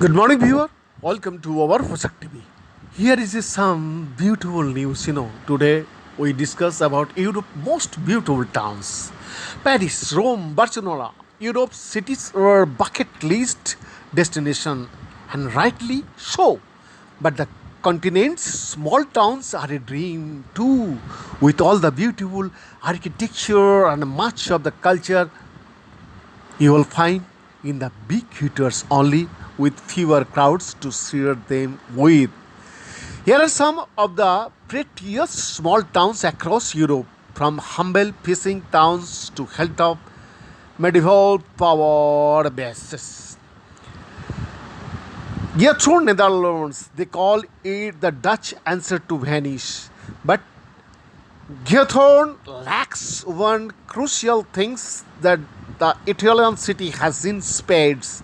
Good morning, viewer. Welcome to our Fosak TV. Here is some beautiful news. Today we discuss about Europe's most beautiful towns. Paris, Rome, Barcelona, Europe's cities are bucket list destination, and rightly so. But the continent's small towns are a dream too, with all the beautiful architecture and much of the culture you will find in the big theaters only with fewer crowds to share them with. Here are some of the prettiest small towns across Europe, from humble fishing towns to hilltop medieval power bases. Gethron, Netherlands, they call it the Dutch answer to Venice. But Gethron lacks one crucial thing that the Italian city has in spades: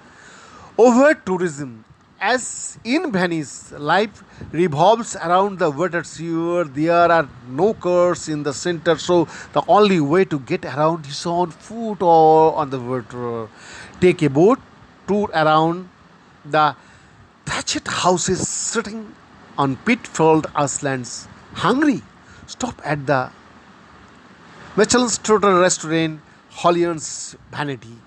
over tourism. As in Venice, life revolves around the water sphere. There are no cars in the center, so the only way to get around is on foot or on the water. Take a boat tour around the thatched houses sitting on pit-filled islands. Hungry? Stop at the Michelin-starred restaurant Holland's Vanity.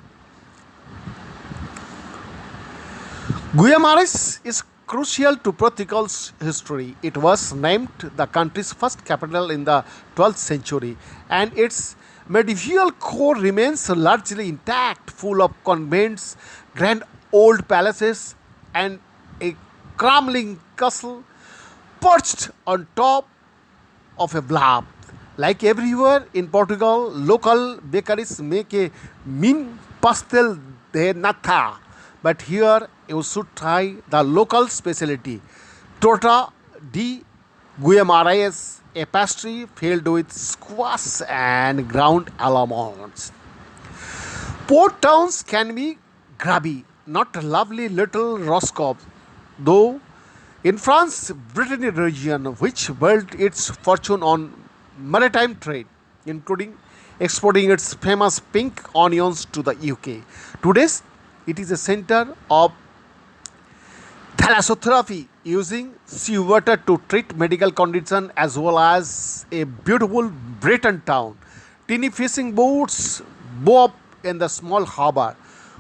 Guimarães is crucial to Portugal's history. It was named the country's first capital in the 12th century, and its medieval core remains largely intact, full of convents, grand old palaces, and a crumbling castle perched on top of a bluff. Like everywhere in Portugal, local bakeries make a mean pastel de nata. But here you should try the local specialty, torta de Guimarães, a pastry filled with squash and ground almonds. Port towns can be grubby, not lovely little Roscoff, though in France, Brittany region, which built its fortune on maritime trade, including exporting its famous pink onions to the UK. Today, it is a center of thalassotherapy, using seawater to treat medical conditions, as well as a beautiful Breton town. Teeny fishing boats bow up in the small harbor,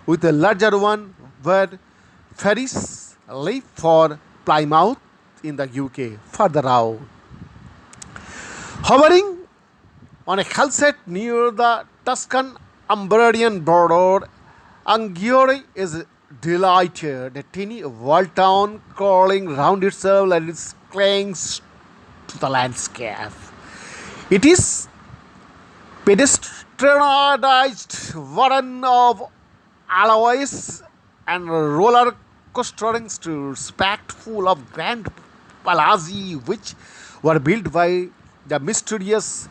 with a larger one where ferries leave for Plymouth in the UK, further out. Hovering on a hillside near the Tuscan Umbrian border, Anghiore is delighted, a teeny walled town crawling round itself and it clings to the landscape. It is pedestrianized warren of alloys and roller coastering streets packed full of grand palazzi which were built by the mysterious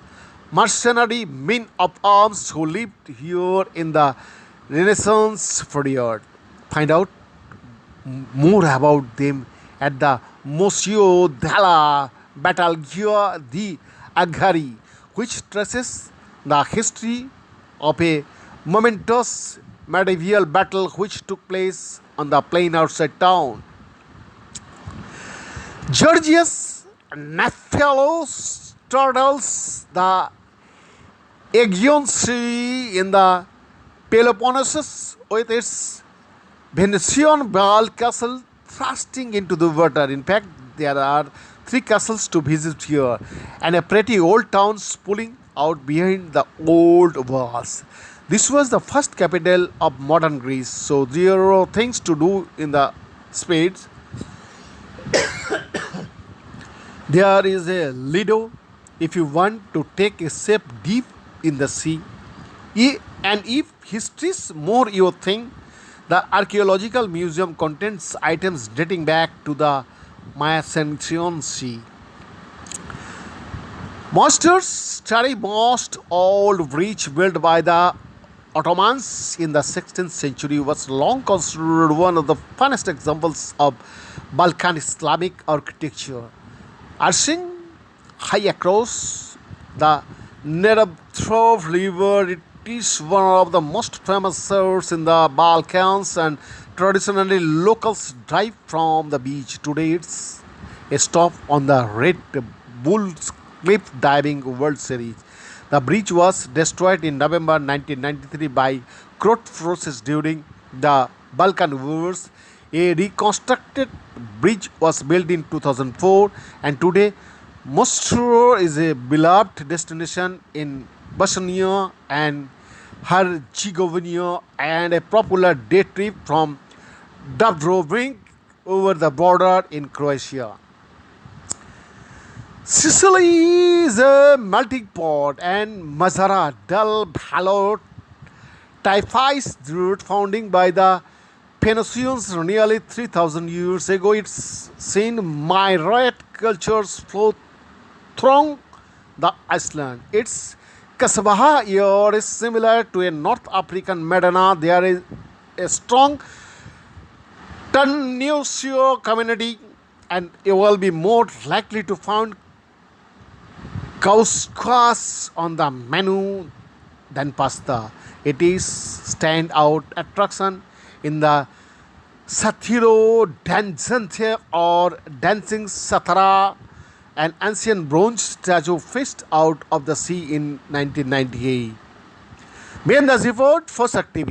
mercenary men of arms who lived here in the Renaissance period. Find out more about them at the Museo della Battaglia di Agari, which traces the history of a momentous medieval battle which took place on the plain outside town. Georgius Nephelos straddles the Aegean Sea in the Peloponnesus with its Venetian wall castle thrusting into the water. In fact, there are three castles to visit here, and a pretty old town spooling out behind the old walls. This was the first capital of modern Greece, so there are things to do in the spades. There is a Lido if you want to take a step deep in the sea. And if history is more your thing, the archaeological museum contains items dating back to the Mycenaean Sea. Monsters study most old bridge built by the Ottomans in the 16th century was long considered one of the finest examples of Balkan Islamic architecture. Arching high across the Neretva River, it is one of the most famous rivers in the Balkans and traditionally locals drive from the beach. Today it's a stop on the Red Bull Cliff Diving World Series. The bridge was destroyed in November 1993 by crowd forces during the Balkan Wars. A reconstructed bridge was built in 2004, and today Mostar is a beloved destination in Bosnia and Herzegovina and a popular day trip from Dubrovnik over the border in Croatia. Sicily is a melting pot, and Mazara del Vallo typifies the route founding by the Phoenicians nearly 3,000 years ago. It's seen myriad cultures flow through the island. Its Kasbah here is similar to a North African Medina. There is a strong Tunisian community, and you will be more likely to find couscous on the menu than pasta. It is standout attraction in the Satiro Dancente or Dancing Satara, an ancient bronze statue fished out of the sea in 1998. Main report for Sak TV.